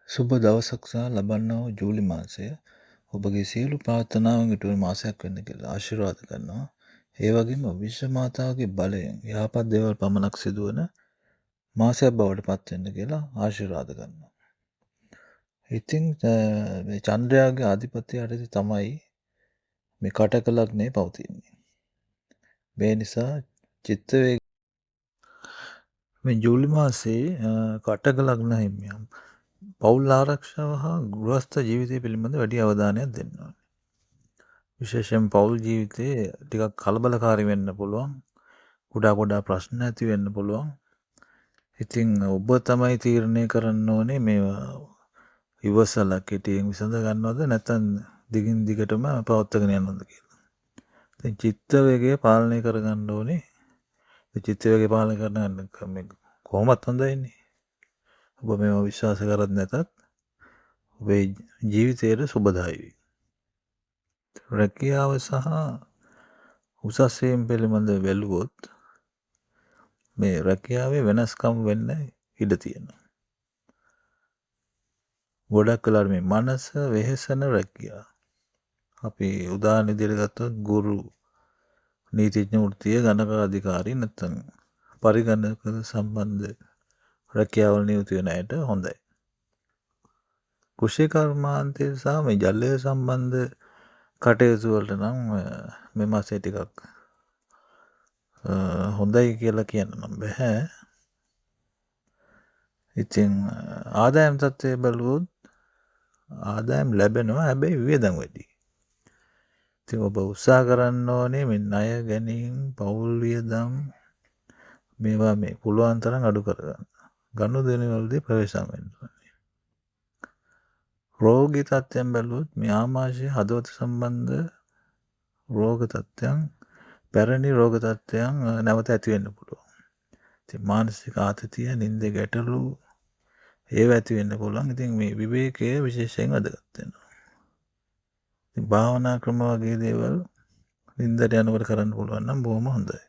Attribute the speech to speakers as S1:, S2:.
S1: සුබ දවසක් සහ ලබන්නා වූ ජූලි මාසය ඔබගේ සියලු ප්‍රාර්ථනාවන් ඉටු වන මාසයක් වෙන්න කියලා ආශිර්වාද කරනවා. ඒ වගේම විශ්ව මාතාවගේ බලයෙන් යහපත් දේවල් පමණක් සිදුවන මාසයක් බවට පත් වෙන්න කියලා ආශිර්වාද කරනවා. ඉතින් මේ චන්ද්‍රයාගේ ආධිපත්‍ය යටතේ තමයි මේ කටක ලග්නේ පවතින්නේ. මේ නිසා චිත්ත වේග මේ ජූලි මාසයේ කටක ලග්න හිමියන් පෞල් ආරක්ෂාව හා ගෘහස්ත ජීවිතය පිළිබඳ වැඩි අවධානයක් දෙන්න ඕනේ. විශේෂයෙන් පෞල් ජීවිතේ ටිකක් කලබලකාරී වෙන්න පුළුවන්. ගොඩා ප්‍රශ්න ඇති වෙන්න පුළුවන්. ඉතින් ඔබ තමයි තීරණය කරන්න ඕනේ මේවා ඉවසලා කෙටියෙන් විසඳ ගන්නවද නැත්නම් දිගින් දිගටම පවත්වාගෙන යනවද කියලා. ඉතින් චිත්ත වේගය පාලනය කරගන්න ඕනේ. ඒ චිත්ත වේගය පාලනය කරන මේ කොහොමත් හොඳයිනේ. ඔබ මේවා විශ්වාස කරත් නැතත් ඔබේ ජීවිතයට සුබදායී වේ. රැකියාව සහ උසස් වීම පිළිබඳ බැලුවොත් මේ රැකියාවේ වෙනස්කම් වෙන්න ඉඩ තියෙනවා. ගොඩක් වෙලාවට මේ මනස වෙහෙසන රැකියාව. අපි උදාහරණ විදිහට ගත්තොත් ගුරු, නීතිඥ වෘත්තිය, ගණක අධිකාරී නැත්නම් පරිගණක සම්බන්ධ රැකියාවල නියුතු වෙන අයට හොඳයි. කෘෂි කර්මාන්තය සහ මේ ජලය සම්බන්ධ කටයුතු වලට නම් මේ මාසේ ටිකක් හොඳයි කියලා කියන්න නම් බෑ. ඉතින් ආදායම් තත්ත්වය බලුවොත් ආදායම් ලැබෙනවා, හැබැයි වියදම් වැඩි. ඉතින් ඔබ උත්සාහ කරන්න ඕනේ මේ ණය ගැනීම, පෞල් වියදම් මේවා මේ පුළුවන් තරම් අඩු කරගන්න. ගනුදෙනු වලදී ප්‍රවේශම් වෙන්න ඕනේ. රෝගී තත්ත්වයන් බැලුවොත් මේ ආමාශය හදවත සම්බන්ධ රෝග තත්ත්වයන්, පැරණි රෝග තත්ත්වයන් නැවත ඇති වෙන්න පුළුවන්. ඉතින් මානසික ආතතිය, නිින්දේ ගැටලු ඒව ඇති වෙන්න පුළුවන්. ඉතින් මේ විවේකය විශේෂයෙන් වැදගත් වෙනවා. ඉතින් භාවනා ක්‍රම වගේ දේවල් නිින්දට යනකොට කරන්න පුළුවන් නම් බොහොම හොඳයි.